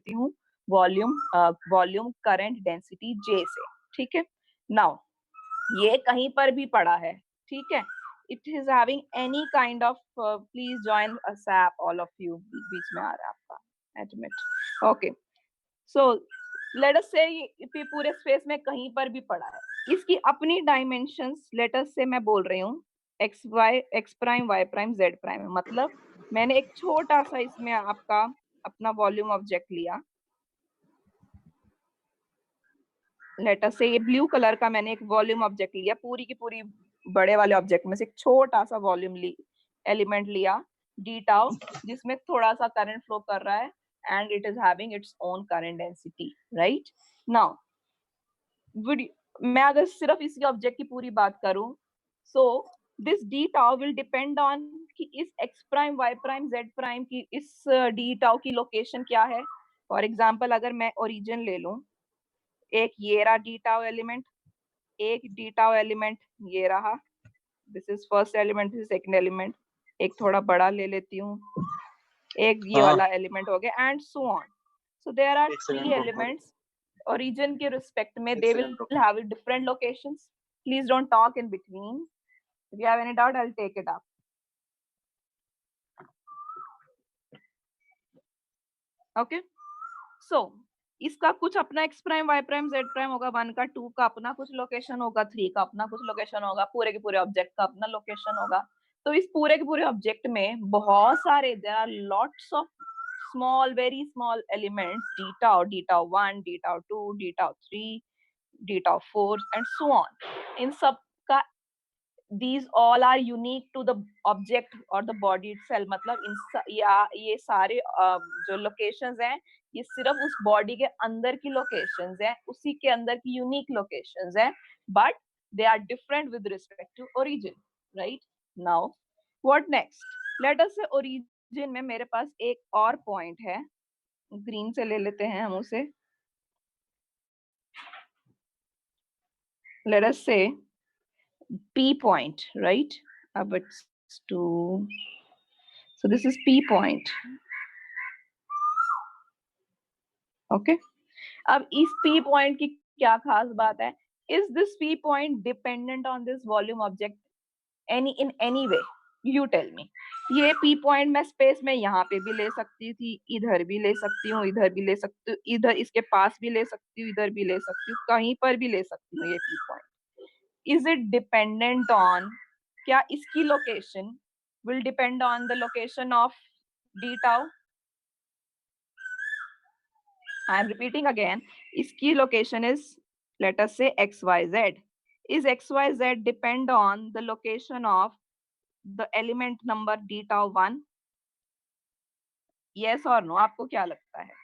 लेती हूँ volume current density J से, ठीक है। नाउ ये कहीं पर भी पड़ा है, ठीक है। It is having any kind of, please join ASAP all of you, बीच में आ रहा है आपका admit, okay. So let us से ये पूरे स्पेस में कहीं पर भी पड़ा है, इसकी अपनी डायमेंशंस लेट अस से मैं बोल रही हूँ X prime Y prime Z prime, मतलब मैंने एक छोटा सा इसमें आपका अपना वॉल्यूम ऑब्जेक्ट लिया, लेट अस से ये ब्लू कलर का मैंने एक वॉल्यूम ऑब्जेक्ट लिया, पूरी की पूरी बड़े वाले ऑब्जेक्ट में से एक छोटा सा वॉल्यूम एलिमेंट लिया डी टाउ, जिसमें थोड़ा सा करंट फ्लो कर रहा है and it is having its own current density, right? Now मैं अगर सिर्फ इसी ऑब्जेक्ट की पूरी बात करूं, so this d tau will depend on कि इस x prime y prime z prime की इस d tau की लोकेशन क्या है। फॉर एग्जांपल अगर मैं ओरिजिन ले लूं, एक ये रहा d tau एलिमेंट, एक d tau एलिमेंट ये रहा, this is first element, this is second element, एक थोड़ा बड़ा ले लेती हूँ, एक ये वाला एलिमेंट हो गया and so on. So there are 3 elements origin के respect में, they will have different locations. Please don't talk in between. If you have any doubt, I'll take it up. Okay. So इसका कुछ अपना x prime y prime z prime होगा, 1 का 2 का अपना कुछ लोकेशन होगा, 3 का अपना कुछ लोकेशन होगा, पूरे के पूरे ऑब्जेक्ट का अपना लोकेशन होगा। तो इस पूरे के पूरे ऑब्जेक्ट में बहुत सारे, there are lots of small, very small elements, d tau 1, d tau 2, d tau 3, d tau 4 and so on. इन सब का these all are unique to the object or the body itself, मतलब ये सारे जो locations हैं ये सिर्फ उस body के अंदर की locations हैं, उसी के अंदर की unique locations हैं, but they are different with respect to origin, right? Now what next? Let us say origin में मेरे पास एक और point है, green से ले लेते हैं हम उसे, let us say P point, right? It's to, so this is P point. Okay. अब इस P point की क्या खास बात है? Is this P point dependent on this volume object in any way? You tell me. ये P point मैं space में यहाँ पे भी ले सकती थी, इधर भी ले सकती हूँ, इधर भी ले सकती हूँ, इधर इसके पास भी ले सकती हूँ, इधर भी ले सकती हूँ, कहीं पर भी ले सकती हूँ ये P point. Is it dependent on, क्या इसकी location will depend on the location of d tau? I am repeating again, इसकी location is, let us say xyz. Is xyz depend on the location of the element number d tau 1? Yes or no? आपको क्या लगता है?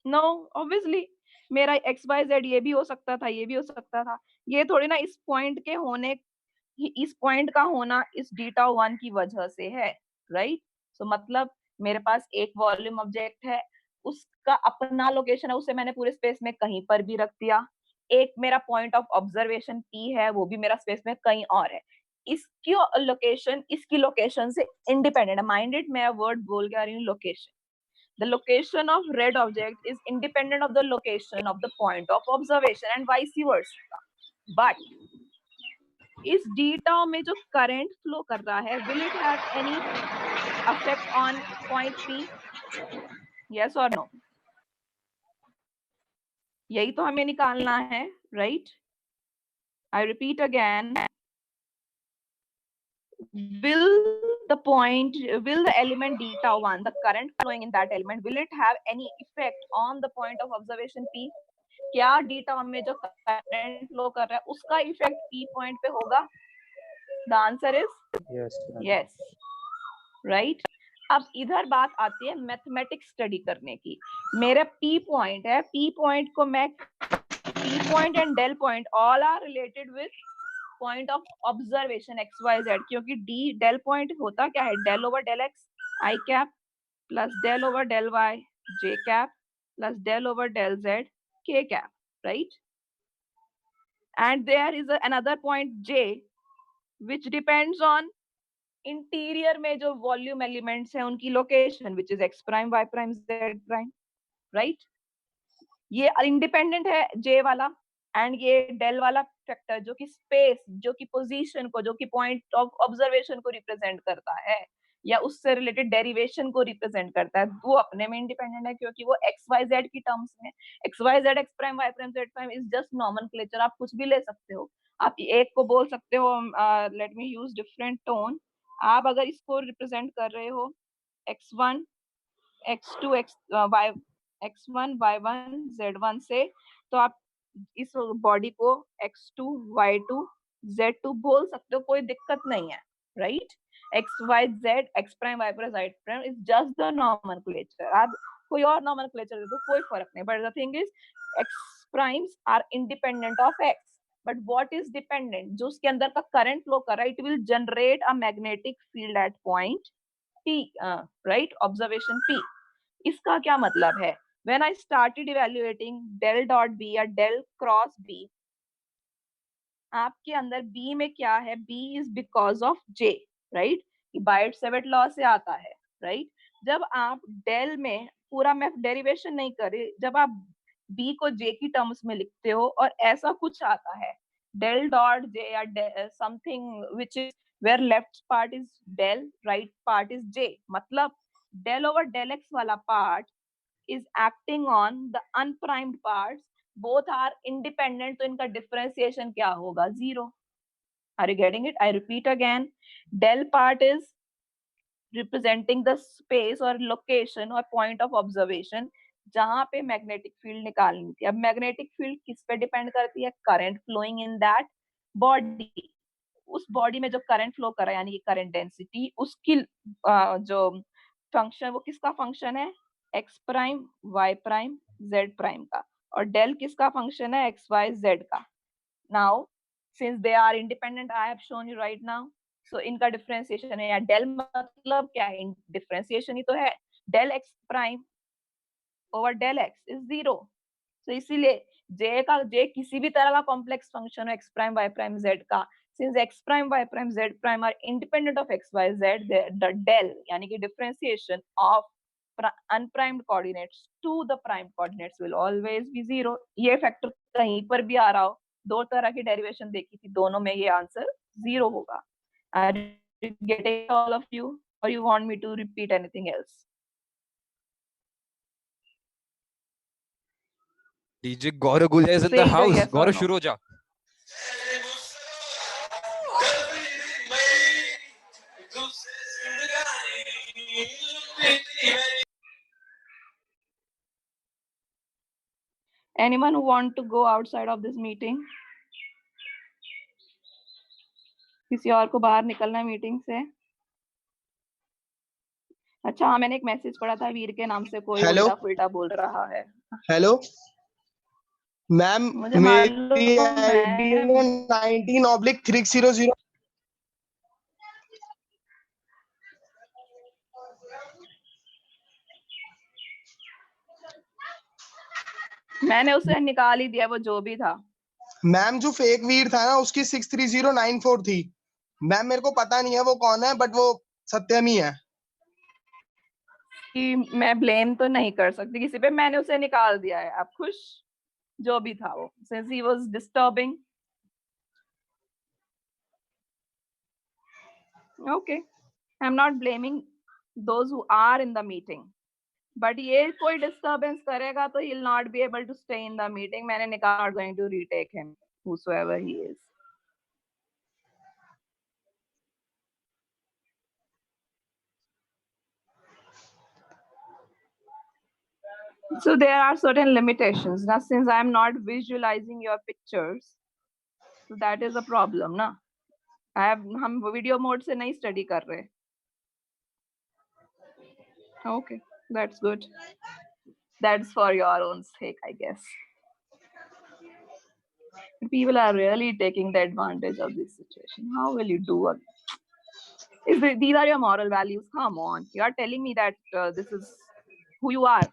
No, obviously. मेरा xyz ये भी हो सकता था, ये भी हो सकता था, ये थोड़ी ना इस पॉइंट के होने, इस पॉइंट का होना इस d tau 1 की वजह से है, राइट? सो मतलब मेरे पास एक वॉल्यूम ऑब्जेक्ट है, उसका अपना लोकेशन है, उसे मैंने पूरे स्पेस में कहीं पर भी रख दिया। एक मेरा पॉइंट ऑफ ऑब्जर्वेशन P है, वो भी मेरा स्पेस में कहीं और है। इसकी लोकेशन इसकी लोकेशन से इंडिपेंडेंट है। माइंडेड, मैं वर्ड बोल के आ रही हूँ location. The location of red object is independent of the location of the point of observation and vice versa. But इस d tau में जो करंट फ्लो कर रहा है, will it have any effect on point P? Yes or no? यही तो हमें निकालना है, right? I repeat again. Will the element d tau 1, the current flowing in that element, will it have any effect on the point of observation P? क्या d tau में जो current flow कर रहा है उसका इफेक्ट P पॉइंट पे होगा? The answer is yes, right? अब इधर बात आती है मैथमेटिक्स स्टडी करने की। मेरा P पॉइंट है, P पॉइंट को मैं, P point and del point all are related with point of observation x Y z, क्योंकि डी डेल पॉइंट होता क्या है, del over del x i cap plus del over del y j cap plus del over del z k cap, right? And there is another point J which depends on interior में जो volume elements हैं उनकी location which is x prime y prime z prime, right. ये independent है J वाला, and ये del वाला factor जो कि स्पेस, जो कि पोजीशन को, जो कि पॉइंट ऑफ ऑब्जर्वेशन को रिप्रेजेंट करता है या उससे रिलेटेड डेरिवेशन को रिप्रेजेंट करता है, वो अपने में इंडिपेंडेंट है क्योंकि वो एक्स वाई जेड की टर्म्स में। X Y Z, X prime Y prime Z prime is just nomenclature, आप कुछ भी ले सकते हो। आप एक को बोल सकते हो, let me use different tone. आप अगर इसको रिप्रेजेंट कर रहे हो x1 x2 y x1 y1 z1 से, तो आप इस बॉडी को x2 y2 z2 बोल सकते हो, कोई दिक्कत नहीं है, right. x y z x prime y prime z prime is just the nomenclature. आप कोई और नॉमेनक्लेचर दे दो, कोई फर्क नहीं, but the thing is x primes are independent of x, but what is dependent, जो उसके अंदर का करंट फ्लो कर रहा है, it will generate a magnetic field at point P, right, observation P। इसका क्या मतलब है? When I started evaluating del dot B या del cross B, आपके अंदर B में क्या है? B is because of J, right? ये बायट-सेवर्ट लॉ से आता है, right? जब आप del में, पूरा मैं डेरिवेशन नहीं कर रही, जब आप B को J की टर्म्स में लिखते हो और ऐसा कुछ आता है del dot J या something which is where left part is del, right part is J, मतलब del over del x वाला part is acting on the unprimed parts, both are independent, तो इनका differentiation क्या होगा? Zero. Are you getting it? I repeat again. Del part is representing the space or location or point of observation जहां पे magnetic field निकालनी थी। अब magnetic field किस पे डिपेंड करती है? Current flowing in that body. उस बॉडी में जो करंट फ्लो कर रहा है, यानी कि करंट डेंसिटी, उसकी जो फंक्शन, वो किसका फंक्शन है? X prime Y prime Z prime का। और डेल किसका फंक्शन है? एक्स वाई जेड का। Now since they are independent, I have shown you right now, so इनका डिफरेंशिएशन है, या डेल मतलब क्या है? डिफरेंशिएशन ही तो है। Del x prime over del x is zero. तो इसीलिए जे किसी भी तरह का कॉम्प्लेक्स फंक्शन हो x prime Y prime z का, since x prime Y prime Z prime are independent of x Y z, the del यानी कि differentiation of unprimed coordinates to the primed coordinates will always be zero. ये factor कहीं पर भी आ रहा हो, दो तरह की डेरिवेशन देखी थी, दोनों में ये आंसर जीरो होगा। Are you getting all of you, और you want me to repeat anything else? DJ Gaurav Gulja is in the Say either house. yes or Gaurav, no. shuru ho ja. Anyone who want to go outside of this meeting? किसी और को बाहर निकलना है meeting से? अच्छा हाँ, मैंने एक मैसेज पढ़ा था, वीर के नाम से कोई हेलो उल्टा पुल्टा बोल रहा है। हेलो मैम, मुझे मेरी मालूम आईडी है। 19/300। मैंने उसे निकाल ही दिया, वो जो भी था। मैम जो फेक वीर था ना, उसकी 63094 थी। मैम मेरे को पता नहीं है वो कौन है, बट वो सत्यम ही है। कि मैं ब्लेम तो नहीं कर सकती किसी पे, मैंने उसे निकाल दिया है। आप खुश? जो भी था वो, since he was disturbing. Okay, I'm not blaming those who are in the meeting. But ये कोई disturbance करेगा तो he'll not be able to stay in the meeting. मैंने निकाला, not going to retake him, whosoever he is. So there are certain limitations. Now, since I am not visualizing your pictures, so that is a problem, na? हम video mode से नहीं study कर रहे। Okay, that's good. That's for your own sake, I guess. People are really taking the advantage of this situation. How will you do it? These are your moral values. Come on, you are telling me that this is who you are.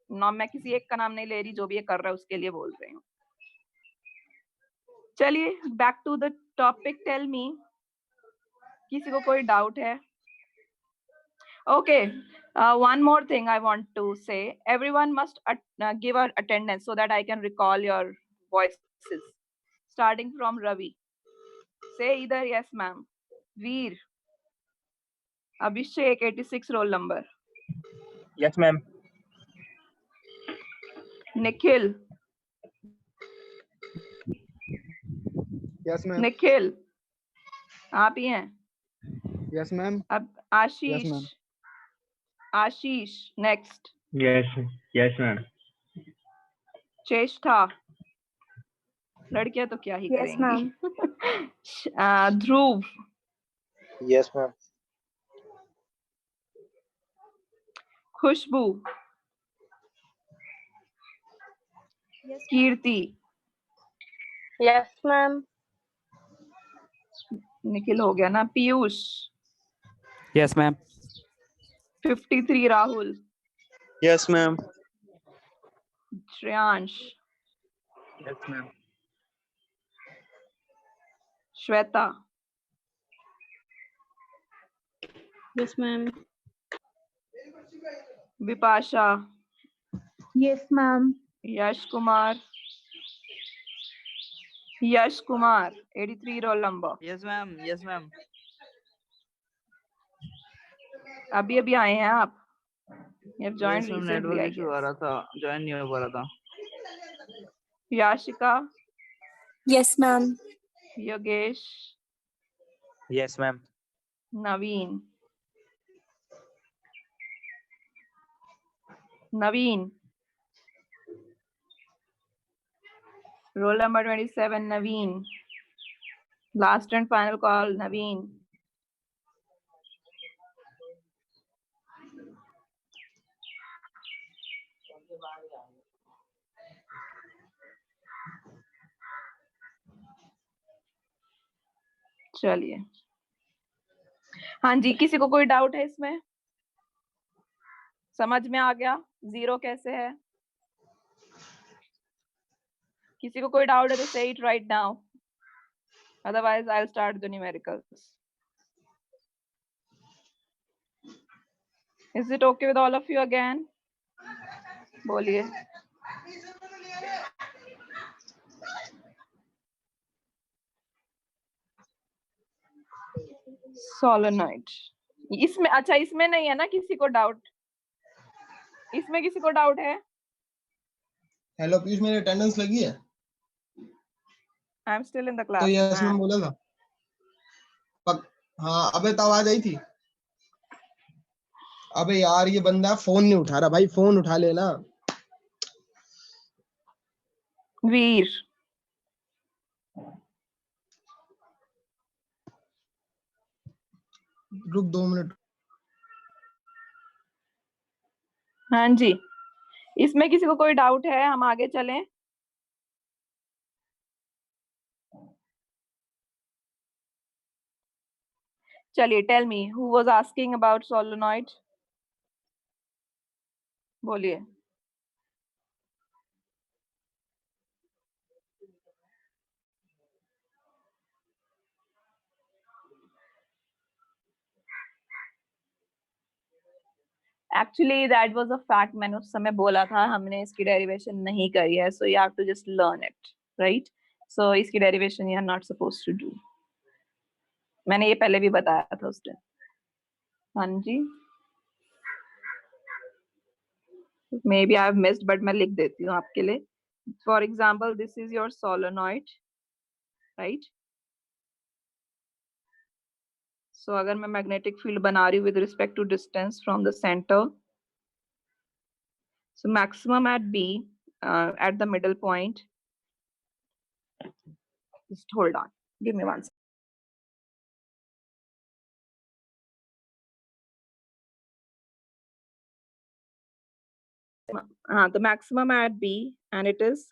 ना मैं किसी एक का नाम नहीं ले रही, जो भी ये कर रहा है उसके लिए बोल रही हूँ। चलिए, back to the topic. Tell me, किसी को कोई डाउट है? Okay, one more thing I want to say. Everyone must give an attendance so that I can recall your voices. Starting from Ravi. Say either yes, ma'am. Veer. Abhishek, 86 roll number. Yes, ma'am. Nikhil. Yes, ma'am. Nikhil. आप ही हैं? Yes, ma'am. अब आशीष. Yes, ma'am. आशीष. Next. Yes, yes, ma'am. चेष्टा. लड़कियां तो क्या ही Yes, करेंगी. ध्रुव. Yes, ma'am. खुशबू. Yes, कीर्ति. yes, ma'am. Nikhil हो गया ना. Piyush. Yes, ma'am. 53 Rahul. Yes, ma'am. Shreyansh. Yes, ma'am. Shweta. Yes, ma'am. Vipasha. Yes, ma'am. Yash Kumar. Yash Kumar 83 roll number. Yes, ma'am. Yes, ma'am. अभी अभी आए हैं आप. You have joined Yes, ma'am. recently, Network I issue uh guess. रहा था. Join नहीं हो पा रहा था. Yashika. Yes, ma'am. Yogesh. Yes, ma'am. Naveen. Naveen. Roll number 27 Naveen. Last and final call नवीन. चलिए. हाँ जी, किसी को कोई डाउट है इसमें? समझ में आ गया जीरो कैसे है? किसी को कोई डाउट है तो say it right now. Otherwise, I'll start the numericals. Is it okay with all of you again? बोलिए. सोलेनॉइड. इसमें अच्छा इसमें नहीं है ना किसी को डाउट? इसमें किसी को डाउट है? हेलो पीयूष, मेरी अटेंडेंस लगी है? I am still in the class. तो यस मैम बोला था. हाँ अबे तब आ गई थी. अबे यार ये बंदा फोन नहीं उठा रहा भाई, फोन उठा लेना. वीर. रुक 2 मिनट. हाँ जी, इसमें किसी को कोई डाउट है? हम आगे चलें. चलिए. Tell me who was asking about solenoid. बोलिए. Actually that was a fact. मैंने उस समय बोला था हमने इसकी डेरिवेशन नहीं करी है, so you have to just learn it, right? So इसकी derivation you are not supposed to do. मैंने ये पहले भी बताया था उस दिन. हाँ जी. Maybe I have missed, but मैं लिख देती हूँ आपके लिए. For example this is your solenoid, right? So अगर मैं मैग्नेटिक फील्ड बना रही हूँ with respect to distance from the centre, so maximum at B, at the middle point. Just hold on, give me 1 second. The maximum at B, and it is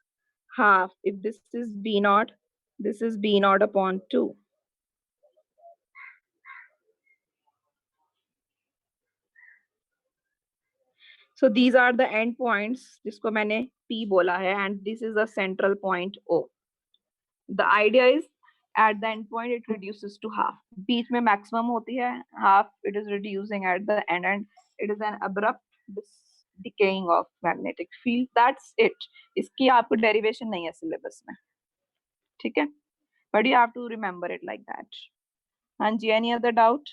half. If this is B naught, this is B naught upon 2. So these are the end points जिसको मैंने P बोला है, and this is the central point O. The idea is at the end point it reduces to half. बीच में maximum होती है, half it is reducing at the end, and it is an abrupt decaying of magnetic field. That's it. इसकी आपको derivation नहीं है syllabus में, ठीक है? But you have to remember it like that. हाँ जी, any other doubt?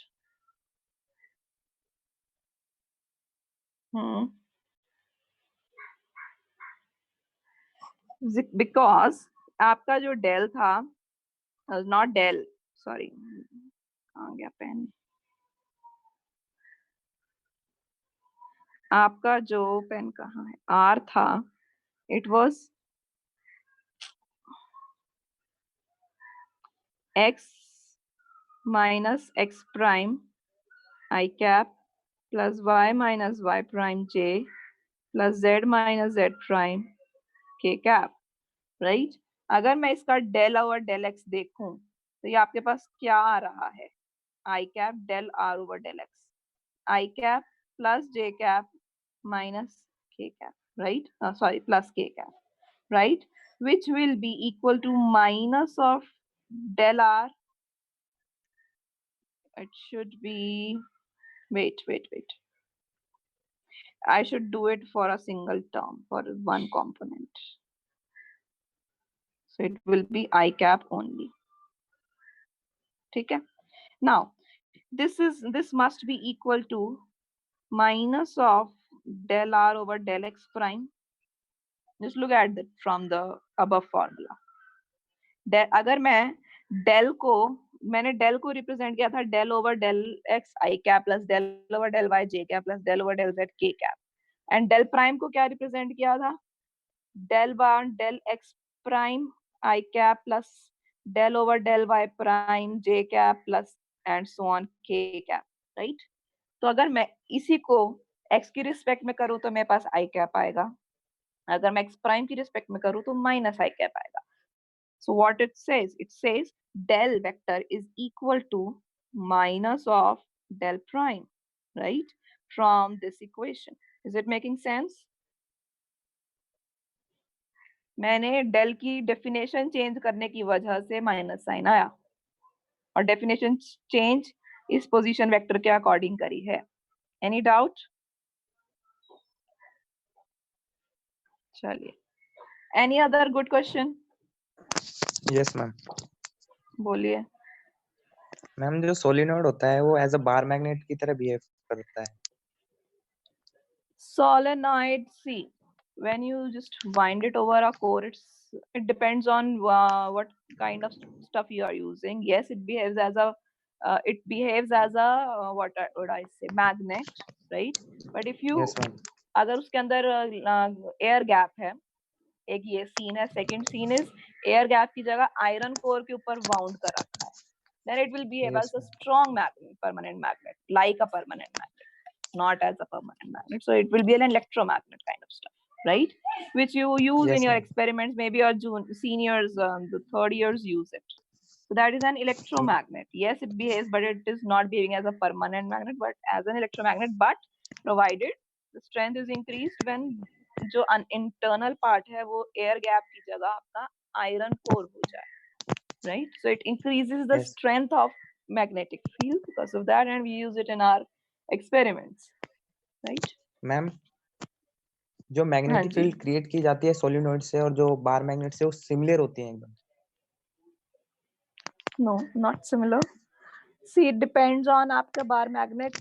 Because आपका जो डेल था, नॉट डेल, सॉरी, कहाँ गया पेन? आपका जो पेन कहाँ है, आर था, it was X minus X prime I cap plus Y minus Y prime J plus Z minus Z prime K cap, right? अगर मैं इसका डेल ओवर डेल एक्स देखूं तो ये आपके पास क्या आ रहा है? I cap del r over del x, i cap plus j cap minus k cap, right? Sorry, plus k cap, right? Which will be equal to minus of del r. It should be, wait. I should do it for a single term, for one component. So it will be I cap only. Okay. Now, this must be equal to minus of del r over del x prime. Just look at it from the above formula. अगर मैंने del को represent किया था del over del x i cap plus del over del y j cap plus del over del z k cap, and del prime को क्या represent किया था? Del one del x prime I cap plus del over del y prime j cap plus and so on k cap, right? तो अगर मैं इसी को x की रिस्पेक्ट में करूँ तो मेरे पास आई कैप आएगा, अगर मैं एक्स प्राइम की रिस्पेक्ट में करूँ तो माइनस आई कैप आएगा. So what it says del vector is equal to minus of del prime, right? From this equation. Is it making sense? मैंने del की definition change करने की वजह से minus sign आया, और definition change इस position vector के according करी है. Any doubt? चलिए. Any other good question? Yes ma'am. बोलिए. मैम जो सोलिनॉइड होता है वो एज अ बार मैग्नेट की तरह बिहेव करता है. Solenoid, see, when you just wind it over a core, it depends on what kind of stuff you are using. Yes, it behaves as a what would I say, magnet, right? But if you yes ma'am. अगर उसके अंदर air gap है, एक ये scene है, second scene is air gap की जगह iron core के ऊपर वाउंड कर रखा है, then it will behave Yes, as a strong magnet, permanent magnet, like a permanent magnet, not as a permanent magnet. So it will be an electromagnet kind of stuff, right? Which you use Yes, in your ma'am. experiments. Maybe your seniors, the third years use it. So that is an electromagnet. Yes, it behaves, but it is not behaving as a permanent magnet, but as an electromagnet. But provided the strength is increased when जो internal part है वो air gap की जगह आपका iron core हो जाए, right? So it increases the Yes. strength of magnetic field because of that, and we use it in our experiments, right? Ma'am जो हाँ मैग्नेटिक जी. फील्ड क्रिएट की जाती है सोलिनॉइड से और जो बार मैग्नेट से वो सिमिलर होती हैं एकदम. No, not similar. See, it depends on आपका बार मैग्नेट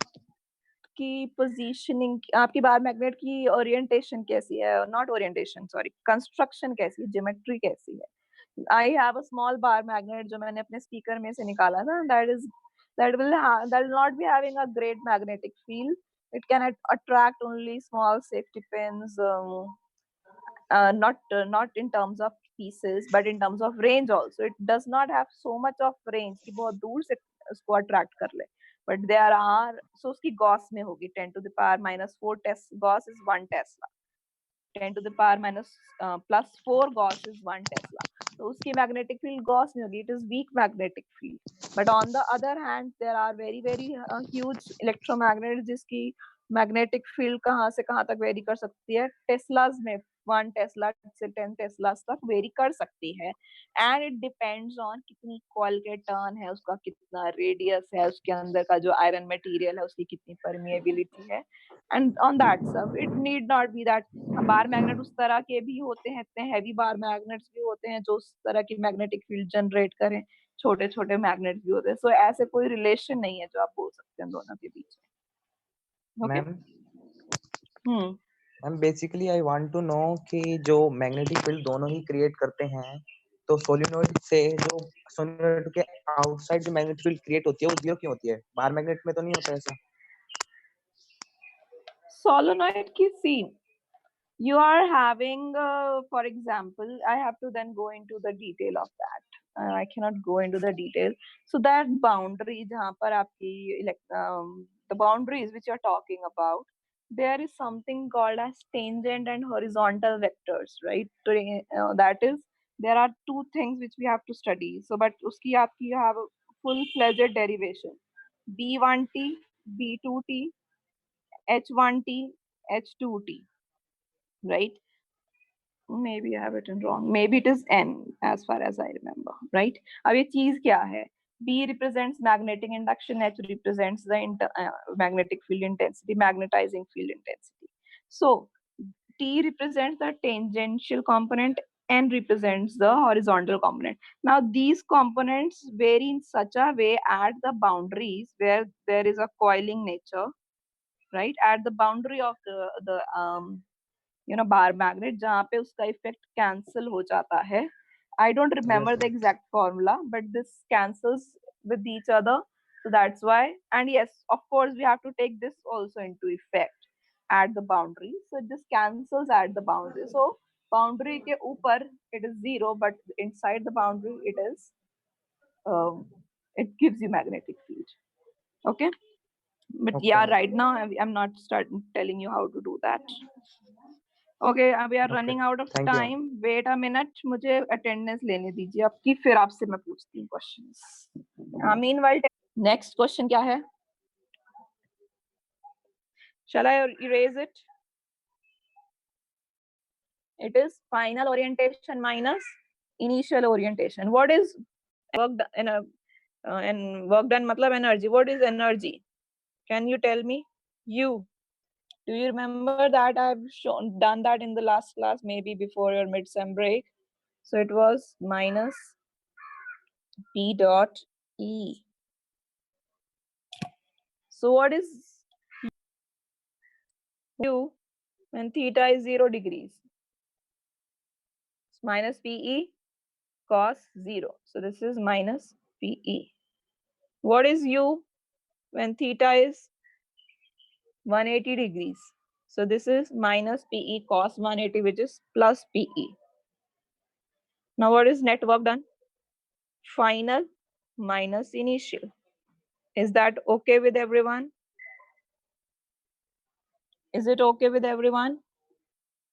की पोजीशनिंग, आपकी बार मैग्नेट की ओरिएंटेशन कैसी है, नॉट ओरिएंटेशन, सॉरी, कंस्ट्रक्शन कैसी है, ज्योमेट्री कैसी है. I have a small bar magnet जो मैंने अपने स्पीकर में से निकाला था, that will not be having a great magnetic field. It can attract only small safety pins, not in terms of pieces but in terms of range also. It does not have so much of range कि बहुत दूर से उसको attract कर ले, but there are, so उसकी Gauss में होगी 10 to the power minus 4 Gauss is 1 Tesla, 10 to the power minus plus 4 Gauss is 1 Tesla. So उसकी magnetic field Gauss में होगी, it is weak magnetic field. But on the other hand, there are very huge electromagnets जिसकी magnetic field कहाँ से कहाँ तक very कर सकती है? टेस्लाज में 1 टेस्ला से 10 टेस्लास तक वेरी कर सकती है, एंड इट डिपेंड्स ऑन कितनी कॉइल के टर्न है, उसका कितना रेडियस है, उसके अंदर का जो आयरन मटेरियल है उसकी कितनी परमिएबिलिटी है, एंड ऑन दैट सब it need not be that bar magnet उस तरह के भी होते हैं, इतने हैवी बार मैग्नेट्स भी होते हैं जो उस तरह की मैग्नेटिक फील्ड जनरेट करें, छोटे छोटे मैग्नेट भी होते हैं। सो ऐसे कोई रिलेशन नहीं है जो आप बोल सकते हैं दोनों के बीच में। Okay. Ma'am ma'am basically I want to know कि जो मैग्नेटिक फील्ड दोनों ही क्रिएट करते हैं, तो सोलिनॉइड से जो सोलिनॉइड के आउटसाइड जो मैग्नेटिक फील्ड क्रिएट होती है वो जीरो क्यों होती है? बार मैग्नेट में तो नहीं होता ऐसा? Solenoid की see, you are having for example, I have to then go into the detail of that. I cannot go into the detail. So that boundary जहाँ पर आपकी the boundaries which you are talking about, there is something called as tangent and horizontal vectors, right? So, that is, there are two things which we have to study. So but उसकी आपकी you have a full-fledged derivation, B1t, B2t, H1t, H2t, right? Maybe I have written wrong. Maybe it is N as far as I remember, right? अब ये चीज क्या है? B represents magnetic induction, H represents the magnetic field intensity, magnetizing field intensity. So T represents the tangential component, N represents the horizontal component. Now these components vary in such a way at the boundaries where there is a coiling nature, right? At the boundary of the bar magnet जहाँ पे उसका effect cancel हो जाता है. I don't remember the exact formula, but this cancels with each other. So that's why, and yes, of course, we have to take this also into effect at the boundary. So this cancels at the boundary. So boundary के ऊपर it is 0, but inside the boundary it is, it gives you magnetic field. Okay. But Okay. yeah, right now I'm not starting telling you how to do that. Okay, we are Okay. running out of Thank you. time. Wait a minute, मुझे attendance लेने दीजिए आपकी, फिर आपसे मैं पूछती हूँ questions. Meanwhile, next question क्या है? Shall I erase it? It is final orientation minus initial orientation. What is work done in work done मतलब energy? What is energy? Can you tell me? You. Do you remember that I've done that in the last class, maybe before your mid-sem break? So it was minus P dot E. So what is U when theta is 0 degrees? It's minus PE cos 0. So this is minus PE. What is U when theta is 180 degrees? So this is minus PE cos 180, which is plus PE. Now what is net work done? Final minus initial. Is that okay with everyone? Is it okay with everyone?